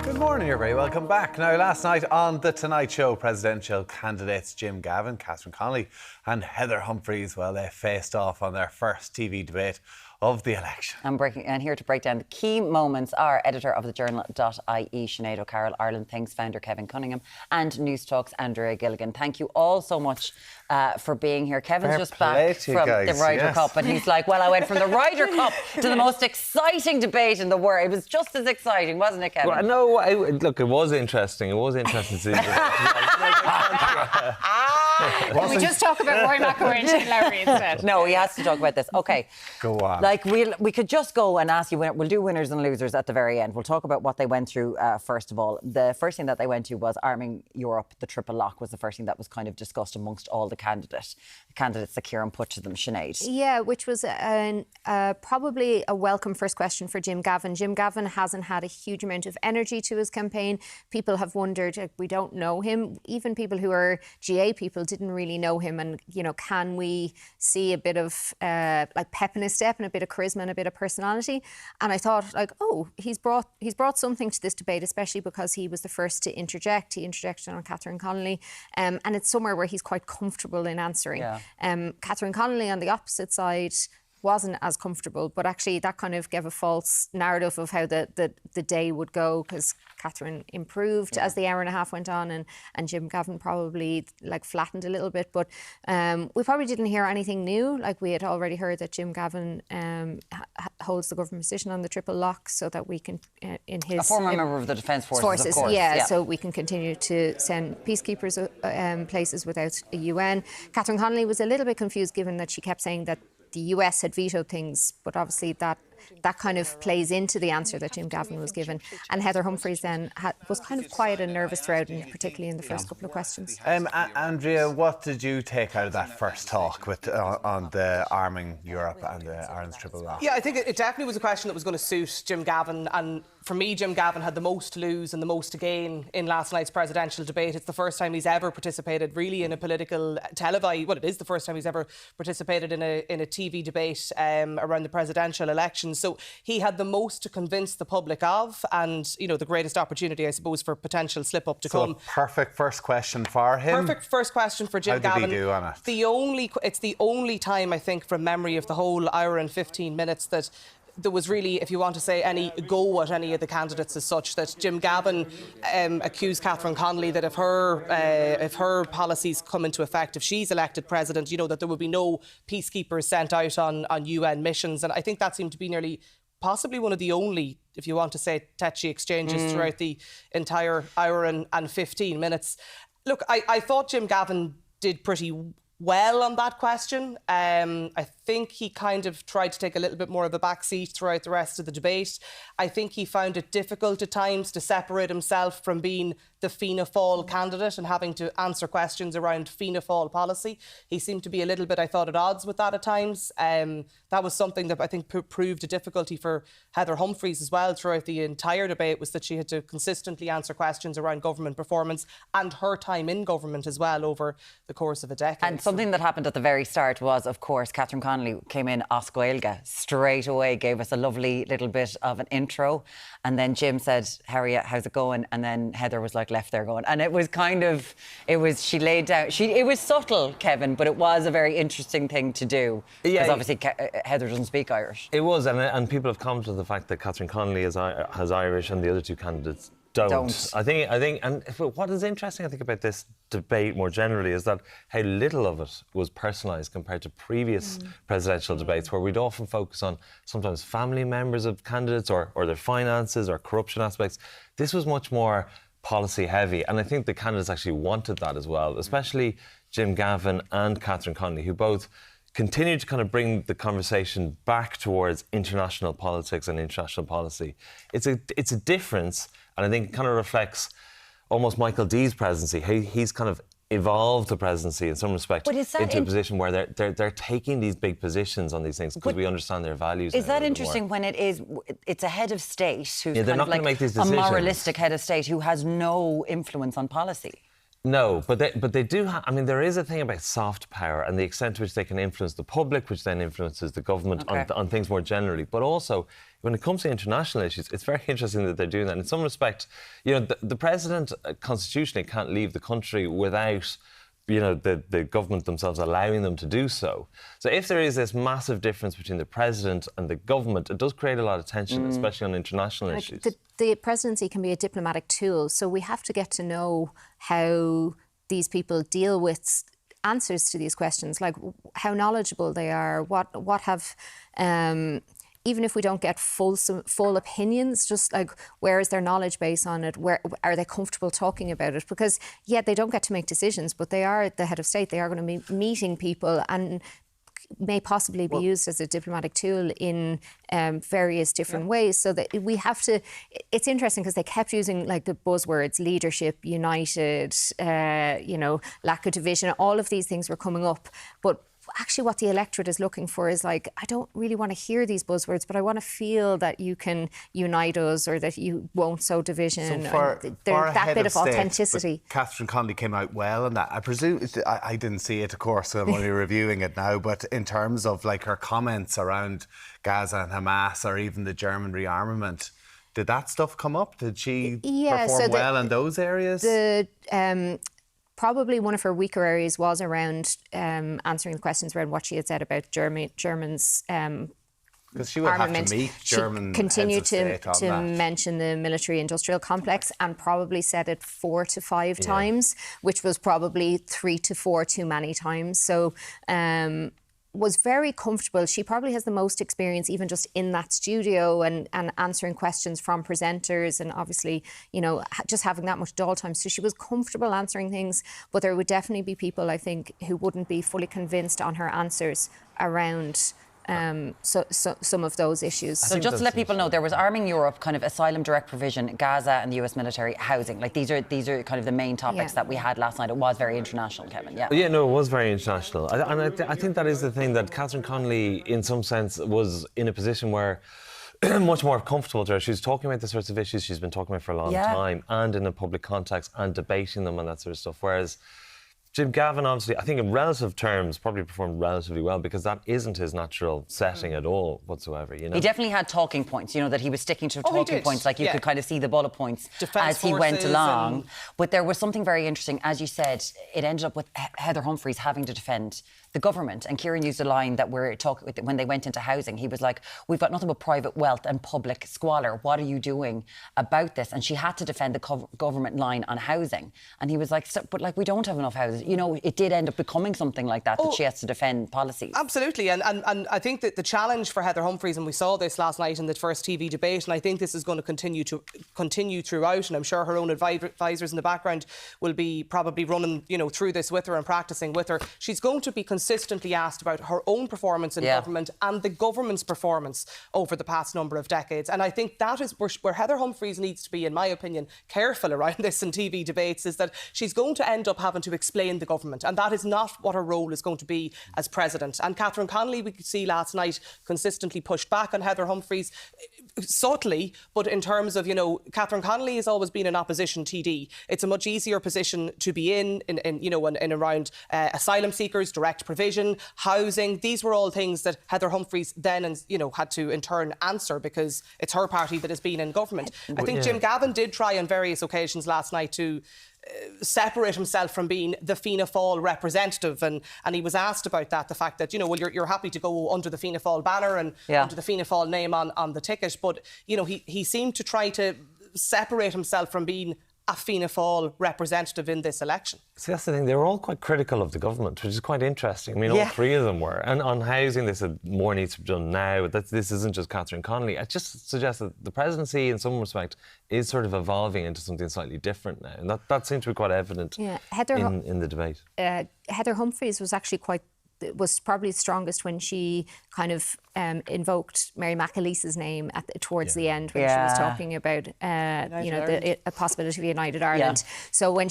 Good morning, you're very welcome back. Now, last night on The Tonight Show, presidential candidates Jim Gavin, Catherine Connolly and Heather Humphreys, well, they faced off on their first TV debate of the election. And here to break down the key moments are editor of the Journal.ie Sinead O'Carroll, Ireland Thinks founder Kevin Cunningham, and Newstalk's Andrea Gilligan. Thank you all so much for being here. Kevin's just back from the Ryder Cup, and he's like, well, I went from the Ryder Cup to the most exciting debate in the world. It was just as exciting, wasn't it, Kevin? Well, no, look, it was interesting. It was interesting to see. Can we just talk about Roy McIlroy and Shane Lowry instead? No, he has to talk about this. Okay. Go on. Like, we could just go and ask you, we'll do winners and losers at the very end. We'll talk about what they went through first of all. The first thing that they went to was arming Europe. The triple lock was the first thing that was kind of discussed amongst all the candidates that Kieran put to them. Sinead. Yeah, which was probably a welcome first question for Jim Gavin. Jim Gavin hasn't had a huge amount of energy to his campaign. People have wondered, we don't know him. Even people who are GA people didn't really know him. And, you know, can we see a bit of like pep in his step and a bit of charisma and a bit of personality? And I thought, like, oh, he's brought something to this debate, especially because he was the first to interject. He interjected on Catherine Connolly, and it's somewhere where he's quite comfortable in answering. Yeah. Catherine Connolly on the opposite side wasn't as comfortable, but actually that kind of gave a false narrative of how the day would go, because Catherine improved as the hour and a half went on, and Jim Gavin probably like flattened a little bit. But we probably didn't hear anything new. Like, we had already heard that Jim Gavin holds the government position on the triple lock, so that we can in his a former member of the Defence Forces, of course. Yeah, so we can continue to send peacekeepers places without a UN. Catherine Connolly was a little bit confused, given that she kept saying that the US had vetoed things, but obviously that kind of plays into the answer that Jim Gavin was given. And Heather Humphreys then was kind of quiet and nervous throughout, and particularly in the first couple of questions. Andrea, what did you take out of that first talk on the arming Europe and the Ireland's triple lock? Yeah, I think it definitely was a question that was going to suit Jim Gavin, and for me, Jim Gavin had the most to lose and the most to gain in last night's presidential debate. It's the first time he's ever participated really in a political televised. Well, it is the first time he's ever participated in a TV debate around the presidential election. So he had the most to convince the public of, and, you know, the greatest opportunity, I suppose, for potential slip-up to come. So a perfect first question for him. Perfect first question for Jim Gavin. How did he do on it? It's the only time, I think, from memory of the whole hour and 15 minutes that there was really, if you want to say, any go at any of the candidates as such, that Jim Gavin accused Catherine Connolly that if her policies come into effect, if she's elected president, you know, that there would be no peacekeepers sent out on UN missions. And I think that seemed to be nearly possibly one of the only, if you want to say, tetchy exchanges throughout the entire hour and 15 minutes. Look, I thought Jim Gavin did pretty well on that question. I think he kind of tried to take a little bit more of a backseat throughout the rest of the debate. I think he found it difficult at times to separate himself from being the Fianna Fáil candidate and having to answer questions around Fianna Fáil policy. He seemed to be a little bit, I thought, at odds with that at times. That was something that I think proved a difficulty for Heather Humphreys as well throughout the entire debate, was that she had to consistently answer questions around government performance and her time in government as well over the course of a decade. And something that happened at the very start was, of course, Catherine Connolly came in Os Gaeilge straight away, gave us a lovely little bit of an intro, and then Jim said, Harriet, how's it going? And then Heather was like left there going, and it was she laid down, it was subtle, Kevin, but it was a very interesting thing to do, because obviously Heather doesn't speak Irish. It was, and people have commented on the fact that Catherine Connolly has Irish and the other two candidates don't. I think, and what is interesting, I think, about this debate more generally is that how little of it was personalised compared to previous presidential debates, where we'd often focus on sometimes family members of candidates or their finances or corruption aspects. This was much more policy heavy, and I think the candidates actually wanted that as well, especially Jim Gavin and Catherine Connolly, who both continued to kind of bring the conversation back towards international politics and international policy. It's a difference, and I think it kind of reflects almost Michael D's presidency. He's kind of evolved the presidency in some respect into a position where they're taking these big positions on these things because we understand their values. Is that interesting when it's a head of state who's they're kind not of like make these a moralistic head of state who has no influence on policy? No, but they do have... I mean, there is a thing about soft power and the extent to which they can influence the public, which then influences the government on things more generally. But also, when it comes to international issues, it's very interesting that they're doing that. In some respect, you know, the president constitutionally can't leave the country without, you know, the government themselves allowing them to do so. So if there is this massive difference between the president and the government, it does create a lot of tension, especially on international issues. The presidency can be a diplomatic tool, so we have to get to know how these people deal with answers to these questions, like how knowledgeable they are, what have... even if we don't get full opinions, just like where is their knowledge base on it? Where are they comfortable talking about it? Because, yeah, they don't get to make decisions, but they are the head of state. They are going to be meeting people and may possibly be used as a diplomatic tool in various different ways. So that we have to... It's interesting because they kept using like the buzzwords, leadership, united, you know, lack of division. All of these things were coming up. But actually what the electorate is looking for is like, I don't really want to hear these buzzwords, but I want to feel that you can unite us or that you won't sow division. So for that bit of state, authenticity. Catherine Connolly came out well in that. I presume, I didn't see it, of course, so I'm only reviewing it now, but in terms of like her comments around Gaza and Hamas or even the German rearmament, did that stuff come up? Did she perform well in those areas? Probably one of her weaker areas was around answering the questions around what she had said about Germans' because she would armament. have to meet German She continued heads of state to on that. mention the military-industrial complex and probably said it 4 to 5 times, which was probably 3 to 4 too many times. So was very comfortable. She probably has the most experience even just in that studio and answering questions from presenters and obviously, you know, just having that much doll time. So she was comfortable answering things, but there would definitely be people, I think, who wouldn't be fully convinced on her answers around some of those issues. So just to let people know, there was arming Europe, kind of asylum direct provision, Gaza and the US military, housing. Like these are kind of the main topics that we had last night. It was very international, Kevin. Yeah, no, it was very international. I think that is the thing, that Catherine Connolly, in some sense, was in a position where much more comfortable to her. She's talking about the sorts of issues she's been talking about for a long time and in a public context and debating them and that sort of stuff. Whereas Jim Gavin, obviously, I think in relative terms, probably performed relatively well because that isn't his natural setting at all whatsoever, you know? He definitely had talking points, you know, that he was sticking to talking points. Like you could kind of see the bullet points as he went along. But there was something very interesting. As you said, it ended up with Heather Humphreys having to defend the government. And Kieran used a line that we're talking when they went into housing. He was like, we've got nothing but private wealth and public squalor. What are you doing about this? And she had to defend the government line on housing. And he was like, but like, we don't have enough houses. You know, it did end up becoming something like that, that she has to defend policies. Absolutely. And I think that the challenge for Heather Humphreys, and we saw this last night in the first TV debate, and I think this is going to continue throughout, and I'm sure her own advisors in the background will be probably running, you know, through this with her and practicing with her. She's going to be consistently asked about her own performance in government and the government's performance over the past number of decades. And I think that is where Heather Humphreys needs to be, in my opinion, careful around this in TV debates, is that she's going to end up having to explain the government, and that is not what her role is going to be as president. And Catherine Connolly, we could see last night, consistently pushed back on Heather Humphreys, subtly, but in terms of, you know, Catherine Connolly has always been an opposition TD. It's a much easier position to be in you know, in around asylum seekers, direct provision, housing. These were all things that Heather Humphreys then, you know, had to in turn answer because it's her party that has been in government. I think Jim Gavin did try on various occasions last night to separate himself from being the Fianna Fáil representative, and he was asked about that, the fact that, you know, well, you're happy to go under the Fianna Fáil banner and under the Fianna Fáil name on the ticket, but, you know, he seemed to try to separate himself from being a Fianna Fáil representative in this election. See, that's the thing. They were all quite critical of the government, which is quite interesting. I mean, all three of them were. And on housing, they said more needs to be done now. This isn't just Catherine Connolly. It just suggests that the presidency, in some respect, is sort of evolving into something slightly different now. And that seems to be quite evident in the debate. Heather Humphreys was probably strongest when she kind of invoked Mary McAleese's name towards the end when she was talking about you know, a possibility of United Ireland. So when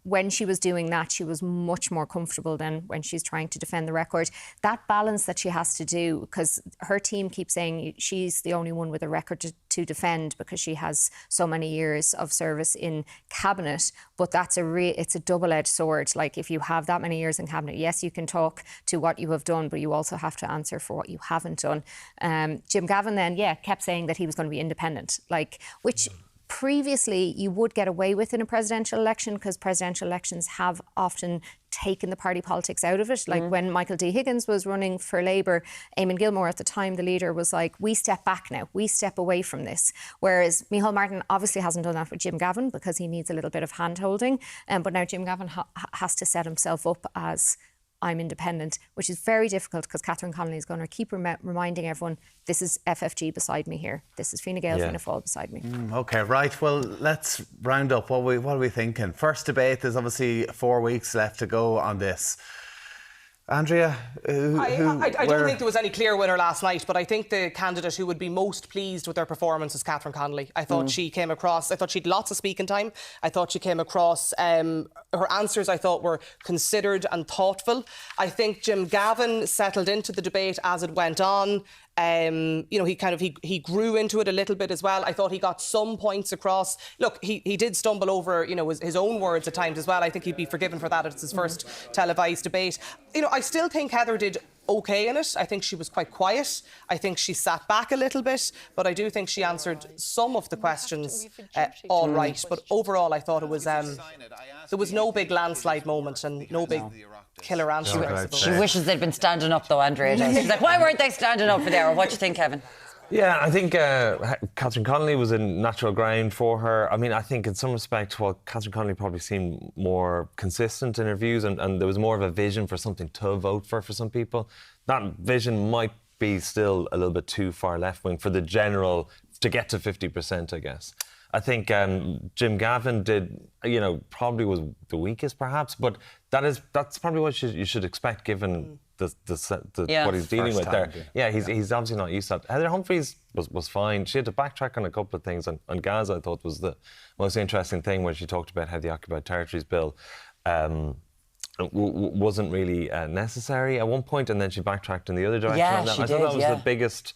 when she was doing that, she was much more comfortable than when she's trying to defend the record. That balance that she has to do, because her team keeps saying she's the only one with a record to defend because she has so many years of service in cabinet. But that's it's a double-edged sword. Like, if you have that many years in cabinet, yes, you can talk to what you have done, but you also have to answer for what you haven't done. Jim Gavin then, kept saying that he was going to be independent, which previously you would get away with in a presidential election, because presidential elections have often taken the party politics out of it. Like when Michael D. Higgins was running for Labour, Eamon Gilmore at the time, the leader, was like, we step back now, we step away from this. Whereas Micheál Martin obviously hasn't done that with Jim Gavin because he needs a little bit of hand-holding. But now Jim Gavin has to set himself up as, I'm independent, which is very difficult because Catherine Connolly is going to keep reminding everyone, this is FFG beside me here. This is Fine Gael, Fianna Fáil beside me. OK, right. Well, let's round up. What are we thinking? First debate, there's obviously 4 weeks left to go on this. Andrea, I don't think there was any clear winner last night, but I think the candidate who would be most pleased with their performance is Catherine Connolly. I thought she came across, I thought she had lots of speaking time. I thought she came across, her answers I thought were considered and thoughtful. I think Jim Gavin settled into the debate as it went on. He grew into it a little bit as well. I thought he got some points across. Look, he did stumble over, his own words at times as well. I think he'd be forgiven for that. It's his first televised debate. I still think Heather did okay in it. I think she was quite quiet. I think she sat back a little bit, but I do think she answered some of the questions all right. But overall, I thought it was there was no big landslide moment and no big killer answer. I suppose. She wishes they'd been standing up, though, Andrea does. She's like, why weren't they standing up for there? What do you think, Kevin? Yeah, I think Catherine Connolly was in natural ground for her. I mean, I think in some respect, while Catherine Connolly probably seemed more consistent in her views and there was more of a vision for something to vote for some people, that vision might be still a little bit too far left-wing for the general, to get to 50%, I guess. I think Jim Gavin did, probably was the weakest perhaps, but that's probably what you should expect given what he's dealing with there. Yeah, he's obviously not used to that. Heather Humphreys was fine. She had to backtrack on a couple of things, and Gaza I thought was the most interesting thing when she talked about how the Occupied Territories Bill wasn't really necessary at one point, and then she backtracked in the other direction. Yeah, on that. she I thought that was did, the biggest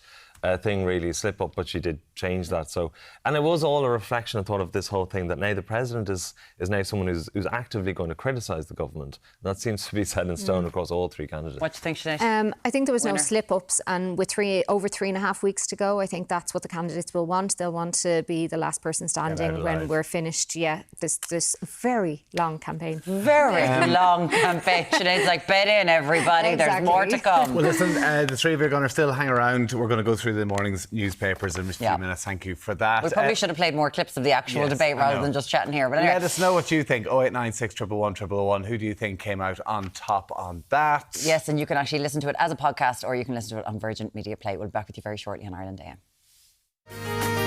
thing, really, slip up, but she did change that. So, and it was all a reflection, I thought, of this whole thing that now the president is now someone who's actively going to criticise the government. And that seems to be set in stone across all three candidates. What do you think, Sinead? I think there was no slip-ups, and with over 3.5 weeks to go, I think that's what the candidates will want. They'll want to be the last person standing when we're finished. Yeah, this very long campaign. Very long campaign. Sinead's like, bed in, everybody. Exactly. There's more to come. Well, listen, the three of you are going to still hang around. We're going to go through the morning's newspapers in a few minutes. Thank you for that. We probably should have played more clips of the actual debate rather than just chatting here. But anyway. Let us know what you think. 0896 111 111. Who do you think came out on top on that? Yes, and you can actually listen to it as a podcast or you can listen to it on Virgin Media Play. We'll be back with you very shortly on Ireland AM.